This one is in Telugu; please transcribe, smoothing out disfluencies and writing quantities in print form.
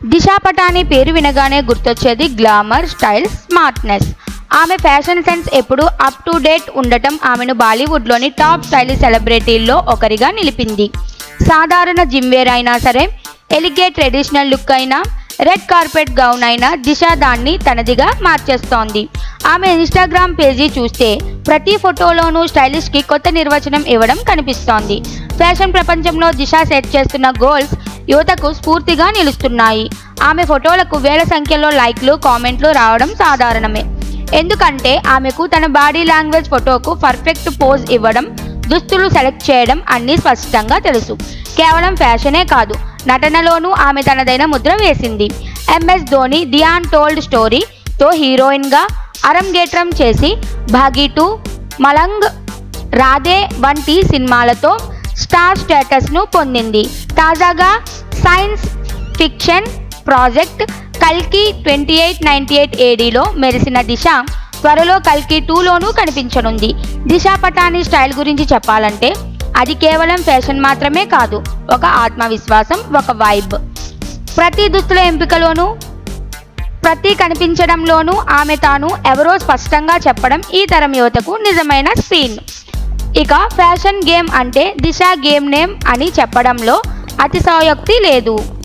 దిశా పటాని పేరు వినగానే గుర్తొచ్చేది గ్లామర్, స్టైల్, స్మార్ట్నెస్. ఆమె ఫ్యాషన్ సెన్స్ ఎప్పుడూ అప్ టు డేట్ ఉండటం ఆమెను బాలీవుడ్లోని టాప్ స్టైలిష్ సెలబ్రిటీల్లో ఒకరిగా నిలిపింది. సాధారణ జిమ్ వేర్ అయినా సరే, ఎలిగేట్ ట్రెడిషనల్ లుక్ అయినా, రెడ్ కార్పెట్ గౌన్ అయినా దిశ దాన్ని తనదిగా మార్చేస్తోంది. ఆమె ఇన్స్టాగ్రామ్ పేజీ చూస్తే ప్రతి ఫోటోలోనూ స్టైలిష్కి కొత్త నిర్వచనం ఇవ్వడం కనిపిస్తోంది. ఫ్యాషన్ ప్రపంచంలో దిశ సెట్ చేస్తున్న గోల్స్ యువతకు స్ఫూర్తిగా నిలుస్తున్నాయి. ఆమె ఫోటోలకు వేల సంఖ్యలో లైక్లు, కామెంట్లు రావడం సాధారణమే. ఎందుకంటే ఆమెకు తన బాడీ లాంగ్వేజ్, ఫోటోకు పర్ఫెక్ట్ పోజ్ ఇవ్వడం, దుస్తులు సెలెక్ట్ చేయడం అన్నీ స్పష్టంగా తెలుసు. కేవలం ఫ్యాషనే కాదు, నటనలోనూ ఆమె తనదైన ముద్ర వేసింది. MS ధోని ది అన్టోల్డ్ స్టోరీతో హీరోయిన్గా అరంగేట్రం చేసి భాగీ 2, మలంగ్, రాధే వంటి సినిమాలతో స్టార్ స్టేటస్ను పొందింది. తాజాగా సైన్స్ ఫిక్షన్ ప్రాజెక్ట్ కల్కి 2898 ADలో మెరిసిన దిశ త్వరలో కల్కి 2లోనూ కనిపించనుంది. దిశా పటాని స్టైల్ గురించి చెప్పాలంటే అది కేవలం ఫ్యాషన్ మాత్రమే కాదు, ఒక ఆత్మవిశ్వాసం, ఒక వైబ్. ప్రతి దుస్తుల ఎంపికలోనూ, ప్రతి కనిపించడంలోనూ ఆమె తాను ఎవరో స్పష్టంగా చెప్పడం ఈ తరం యువతకు నిజమైన సీన్. ఇక ఫ్యాషన్ గేమ్ అంటే దిశ గేమ్ నేమ్ అని చెప్పడంలో అతిశయోక్తి లేదు.